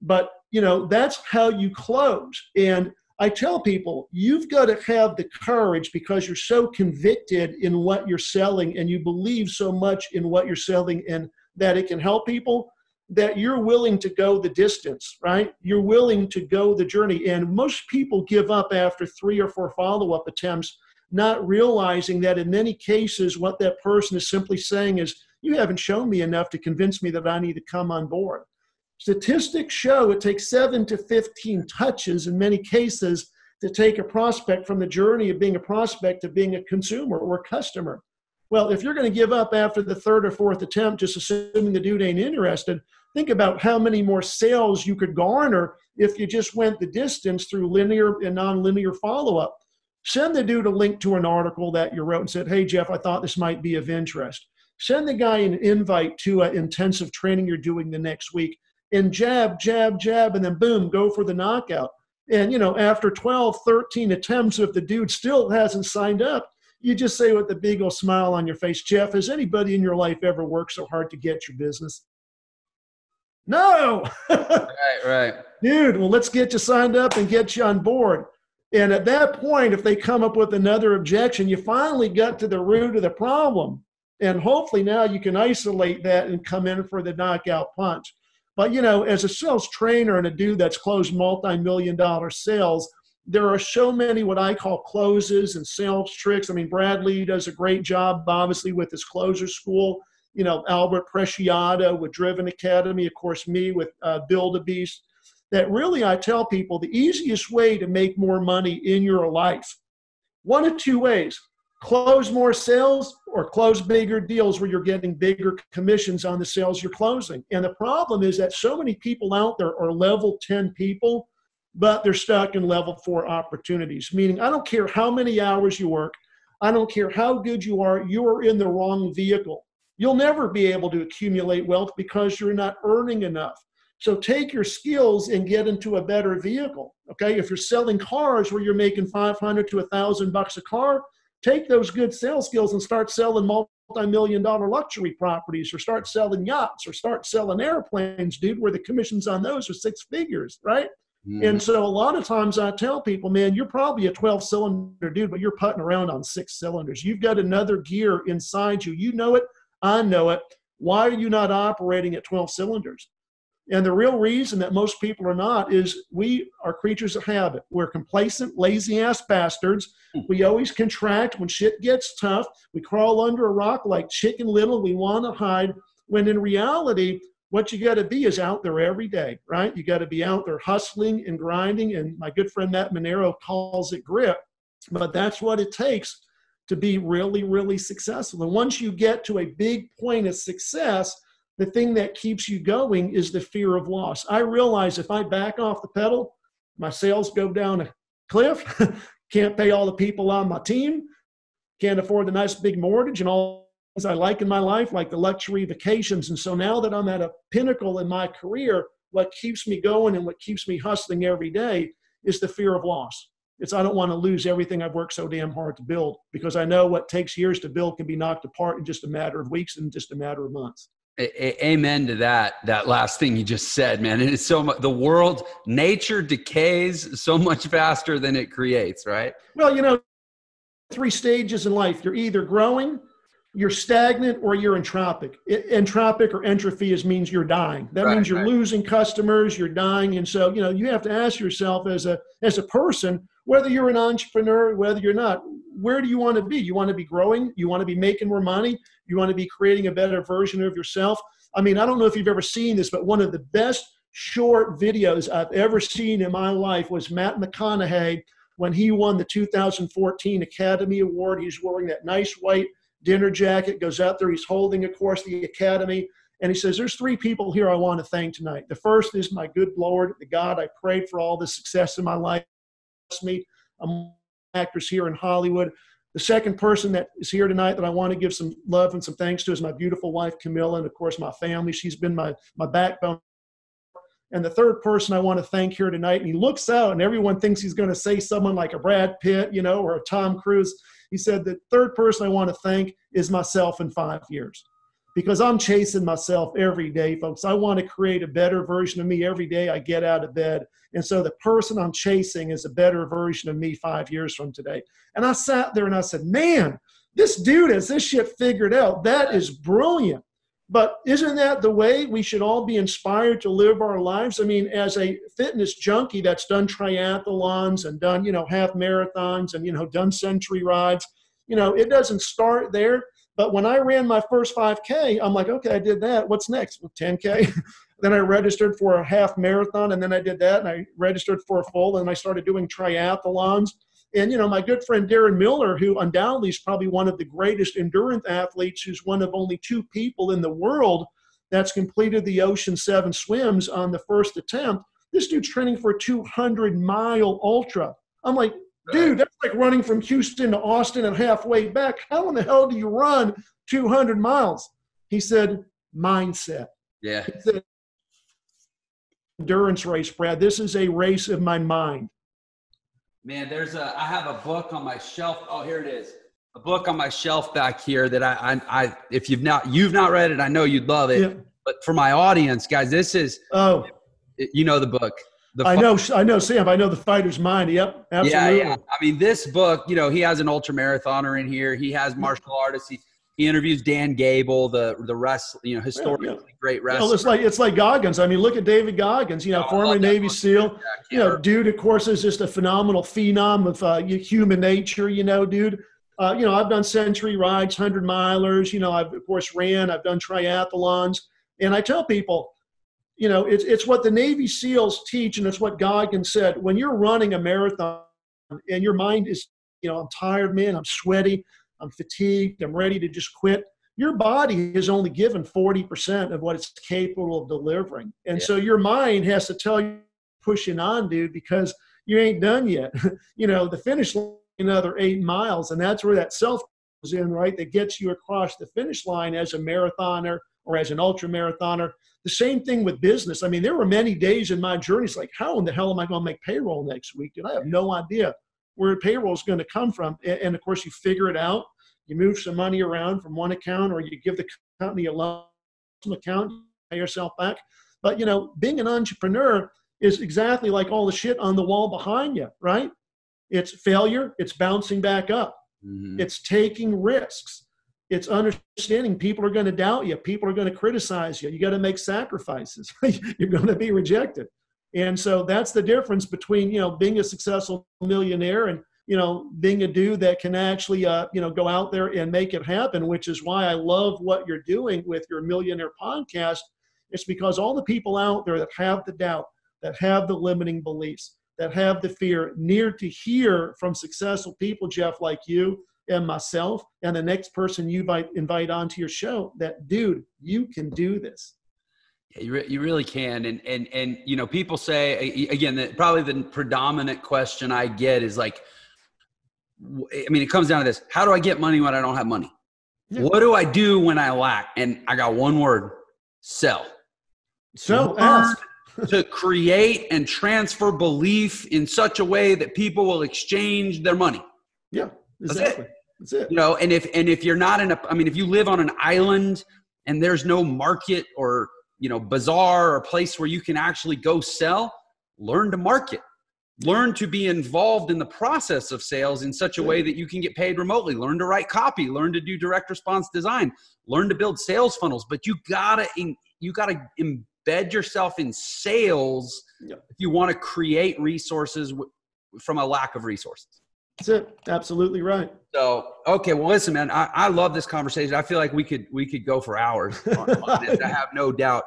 But, you know, that's how you close. And I tell people, you've got to have the courage because you're so convicted in what you're selling and you believe so much in what you're selling and that it can help people that you're willing to go the distance, right? You're willing to go the journey. And most people give up after 3 or 4 follow-up attempts, not realizing that in many cases, what that person is simply saying is, you haven't shown me enough to convince me that I need to come on board. Statistics show it takes 7 to 15 touches in many cases to take a prospect from the journey of being a prospect to being a consumer or a customer. Well, if you're going to give up after the 3rd or 4th attempt, just assuming the dude ain't interested, think about how many more sales you could garner if you just went the distance through linear and nonlinear follow-up. Send the dude a link to an article that you wrote and said, hey, Jeff, I thought this might be of interest. Send the guy an invite to an intensive training you're doing the next week and jab, jab, jab, and then boom, go for the knockout. And, you know, after 12, 13 attempts, if the dude still hasn't signed up, you just say with a big old smile on your face, Jeff, has anybody in your life ever worked so hard to get your business? No. Right. Dude, well, let's get you signed up and get you on board. And at that point, if they come up with another objection, you finally got to the root of the problem. And hopefully now you can isolate that and come in for the knockout punch. But, you know, as a sales trainer and a dude that's closed multi-million-dollar sales, there are so many what I call closes and sales tricks. I mean, Bradley does a great job, obviously, with his closer school. You know, Albert Preciado with Driven Academy, of course, me with Build a Beast. That really, I tell people, the easiest way to make more money in your life, one of two ways: close more sales or close bigger deals where you're getting bigger commissions on the sales you're closing. And the problem is that so many people out there are level 10 people, but they're stuck in level 4 opportunities, meaning I don't care how many hours you work. I don't care how good you are in the wrong vehicle. You'll never be able to accumulate wealth because you're not earning enough. So take your skills and get into a better vehicle. Okay, if you're selling cars where you're making $500 to $1,000 a car, take those good sales skills and start selling multi-million-dollar luxury properties, or start selling yachts, or start selling airplanes, dude, where the commissions on those are 6 figures, right? And so a lot of times I tell people, man, you're probably a 12-cylinder dude, but you're putting around on 6 cylinders. You've got another gear inside you. You know it. I know it. Why are you not operating at 12 cylinders? And the real reason that most people are not is we are creatures of habit. We're complacent, lazy-ass bastards. We always contract when shit gets tough. We crawl under a rock like Chicken Little. We want to hide, when in reality, what you got to be is out there every day, right? You got to be out there hustling and grinding. And my good friend Matt Monero calls it grit, but that's what it takes to be really, really successful. And once you get to a big point of success, the thing that keeps you going is the fear of loss. I realize if I back off the pedal, my sales go down a cliff, can't pay all the people on my team, can't afford the nice big mortgage and all things I like in my life, like the luxury vacations. And so now that I'm at a pinnacle in my career, what keeps me going and what keeps me hustling every day is the fear of loss. It's I don't want to lose everything I've worked so damn hard to build, because I know what takes years to build can be knocked apart in just a matter of weeks and just a matter of months. Amen to that last thing you just said, man. And it's so much, the world, nature decays so much faster than it creates, right? Well, 3 stages in life. You're either growing, you're stagnant, or you're entropic. Entropic or entropy means you're dying. That means you're losing customers, you're dying. And so, you have to ask yourself as a person, whether you're an entrepreneur, whether you're not, where do you want to be? You want to be growing? You want to be making more money? You want to be creating a better version of yourself? I mean, I don't know if you've ever seen this, but one of the best short videos I've ever seen in my life was Matt McConaughey when he won the 2014 Academy Award. He's wearing that nice white dinner jacket, goes out there, he's holding, of course, the Academy, and he says, there's 3 people here I want to thank tonight. The first is my good Lord, the God I prayed for all the success in my life. Me, I'm actors here in Hollywood. The second person that is here tonight that I want to give some love and some thanks to is my beautiful wife, Camilla, and of course, my family. She's been my backbone. And the third person I want to thank here tonight, and he looks out and everyone thinks he's going to say someone like a Brad Pitt, or a Tom Cruise. He said, the third person I want to thank is myself in 5 years, because I'm chasing myself every day, folks. I want to create a better version of me every day I get out of bed. And so the person I'm chasing is a better version of me 5 years from today. And I sat there and I said, man, this dude has this shit figured out. That is brilliant. But isn't that the way we should all be inspired to live our lives? I mean, as a fitness junkie that's done triathlons and done, half marathons and, done century rides, it doesn't start there. But when I ran my first 5K, I'm like, okay, I did that. What's next? Well, 10K. Then I registered for a half marathon, and then I did that, and I registered for a full, and I started doing triathlons. And, my good friend Darren Miller, who undoubtedly is probably one of the greatest endurance athletes, who's one of only 2 people in the world that's completed the Ocean 7 swims on the first attempt. This dude's training for a 200-mile ultra. I'm like, dude, that's like running from Houston to Austin and halfway back. How in the hell do you run 200 miles? He said, mindset. Yeah. He said, endurance race, Brad. This is a race of my mind. Man, I have a book on my shelf. Oh, here it is. A book on my shelf back here that I if you've not read it, I know you'd love it. Yeah. But for my audience, guys, this is, the book. I know, Sam. I know The Fighter's Mind. Yep, absolutely. Yeah. I mean, this book, he has an ultra marathoner in here. He has martial artists. He interviews Dan Gable, the historically great wrestler. Well, it's like Goggins. I mean, look at David Goggins. Former Navy SEAL. Dude, of course, is just a phenomenal phenom of human nature. Dude. I've done century rides, 100-milers. I've of course I've done triathlons, and I tell people, it's what the Navy SEALs teach, and it's what Goggins said. When you're running a marathon and your mind is, I'm tired, man, I'm sweaty, I'm fatigued, I'm ready to just quit, your body is only given 40% of what it's capable of delivering. And so your mind has to tell you, pushing on, dude, because you ain't done yet. The finish line, another 8 miles, and that's where that self goes in, right? That gets you across the finish line as a marathoner or as an ultra marathoner. The same thing with business. I mean, there were many days in my journey, it's like, how in the hell am I going to make payroll next week? And I have no idea where payroll is going to come from. And of course, you figure it out. You move some money around from one account, or you give the company a loan account, you pay yourself back. But, being an entrepreneur is exactly like all the shit on the wall behind you, right? It's failure. It's bouncing back up. Mm-hmm. It's taking risks. It's understanding people are going to doubt you. People are going to criticize you. You got to make sacrifices. You're going to be rejected. And so that's the difference between, being a successful millionaire and, being a dude that can actually, go out there and make it happen, which is why I love what you're doing with your Millionaire podcast, It's because all the people out there that have the doubt, that have the limiting beliefs, that have the fear, need to hear from successful people, Jeff, like you and myself, and the next person you invite onto your show, that, dude, you can do this. Yeah, you really can. And you know, people say, again, probably the predominant question I get is like, I mean, it comes down to this: how do I get money when I don't have money? Yeah. What do I do when I lack? And I got one word: sell. Ask. To create and transfer belief in such a way that people will exchange their money. Yeah, exactly. That's it. You know, and if you're not if you live on an island and there's no market or, you know, bazaar or place where you can actually go sell, learn to market. Learn to be involved in the process of sales in such a way that you can get paid remotely. Learn to write copy. Learn to do direct response design. Learn to build sales funnels. But you gotta embed yourself in sales if you want to create resources from a lack of resources. That's it. Absolutely right. So, okay. Well, listen, man, I love this conversation. I feel like we could go for hours on this. I have no doubt.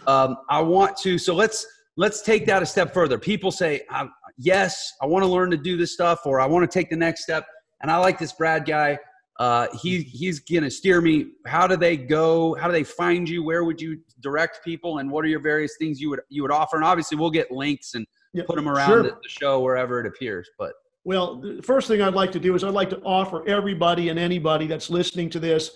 I want to. So let's take that a step further. People say, yes, I want to learn to do this stuff, or I want to take the next step. And I like this Brad guy. He's going to steer me. How do they go? How do they find you? Where would you direct people? And what are your various things you would offer? And obviously we'll get links and put them around the show wherever it appears. But well, the first thing I'd like to do is I'd like to offer everybody and anybody that's listening to this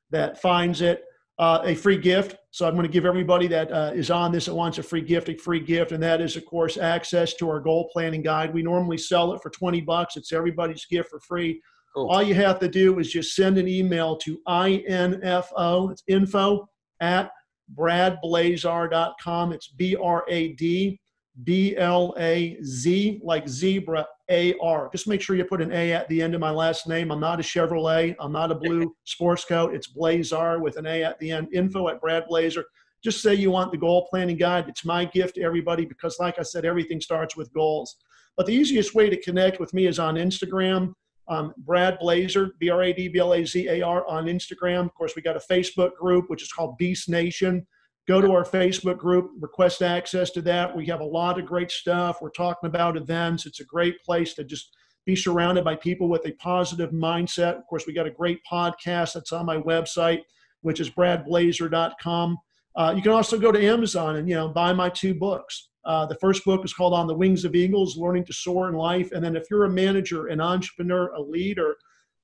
that finds it a free gift. So I'm going to give everybody that is on this that wants a free gift. And that is, of course, access to our goal planning guide. We normally sell it for $20. It's everybody's gift for free. Cool. All you have to do is just send an email to info, it's info at bradblazar.com. It's BRADBLAZ, like zebra, AR. Just make sure you put an A at the end of my last name. I'm not a Chevrolet. I'm not a blue sports coat. It's Blazar with an A at the end. Info at Brad Blazar. Just say you want the goal planning guide. It's my gift to everybody because, like I said, everything starts with goals. But the easiest way to connect with me is on Instagram. Brad Blazar, BRADBLAZAR on Instagram. Of course, we got a Facebook group, which is called Beast Nation. Go to our Facebook group, request access to that. We have a lot of great stuff. We're talking about events. It's a great place to just be surrounded by people with a positive mindset. Of course, we got a great podcast that's on my website, which is bradblazar.com. You can also go to Amazon and, buy my 2 books. The first book is called On the Wings of Eagles, Learning to Soar in Life. And then if you're a manager, an entrepreneur, a leader,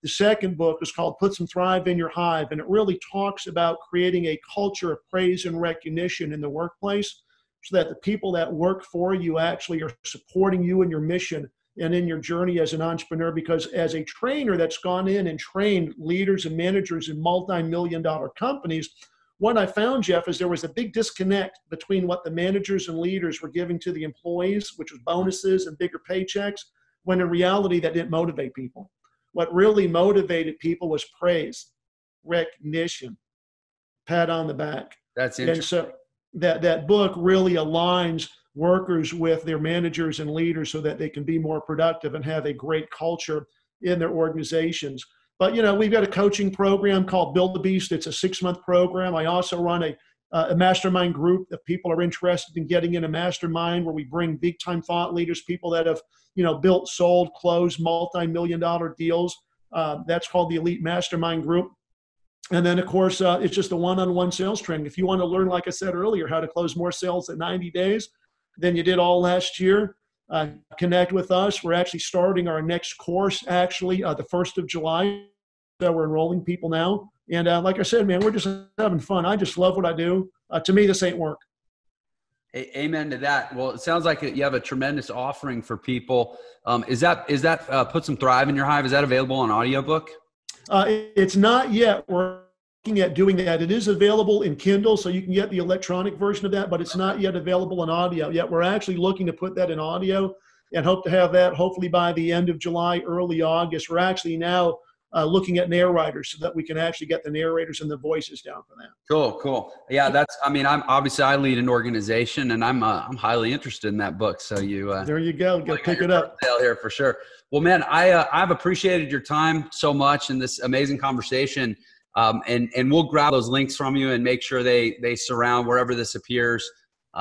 the second book is called Put Some Thrive in Your Hive. And it really talks about creating a culture of praise and recognition in the workplace so that the people that work for you actually are supporting you in your mission and in your journey as an entrepreneur. Because as a trainer that's gone in and trained leaders and managers in multi-million-dollar companies, what I found, Jeff, is there was a big disconnect between what the managers and leaders were giving to the employees, which was bonuses and bigger paychecks, when in reality that didn't motivate people. What really motivated people was praise, recognition, pat on the back. That's interesting. And so that book really aligns workers with their managers and leaders so that they can be more productive and have a great culture in their organizations. But, we've got a coaching program called Build the Beast. It's a 6-month program. I also run a mastermind group if people are interested in getting in a mastermind where we bring big-time thought leaders, people that have, built, sold, closed multi-million-dollar deals. That's called the Elite Mastermind Group. And then, of course, it's just a one-on-one sales training. If you want to learn, like I said earlier, how to close more sales in 90 days than you did all last year, connect with us. We're actually starting our next course, the 1st of July. So we're enrolling people now. And like I said, man, we're just having fun. I just love what I do. To me, this ain't work. Amen to that. Well, it sounds like you have a tremendous offering for people. Is that Put Some Thrive in Your Hive? Is that available on audiobook? It's not yet. We're looking at doing that. It is available in Kindle, so you can get the electronic version of that, but it's not yet available in audio yet. We're actually looking to put that in audio and hope to have that hopefully by the end of July, early August. We're actually now looking at narrators so that we can actually get the narrators and the voices down for that. Cool. Yeah, I lead an organization and I'm highly interested in that book. So there you go. Go pick it up. Sale here for sure. Well, man, I've appreciated your time so much in this amazing conversation. And we'll grab those links from you and make sure they surround wherever this appears.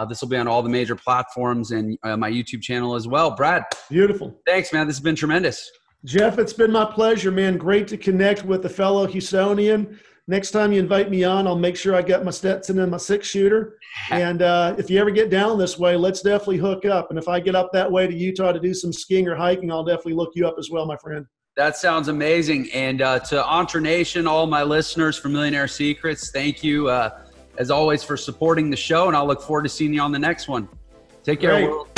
This will be on all the major platforms and my YouTube channel as well. Brad. Beautiful. Thanks, man. This has been tremendous. Jeff, it's been my pleasure, man. Great to connect with a fellow Houstonian. Next time you invite me on, I'll make sure I got my Stetson and my 6-shooter. And if you ever get down this way, let's definitely hook up. And if I get up that way to Utah to do some skiing or hiking, I'll definitely look you up as well, my friend. That sounds amazing. And to Entre Nation, all my listeners from Millionaire Secrets, thank you, as always, for supporting the show. And I'll look forward to seeing you on the next one. Take care, world.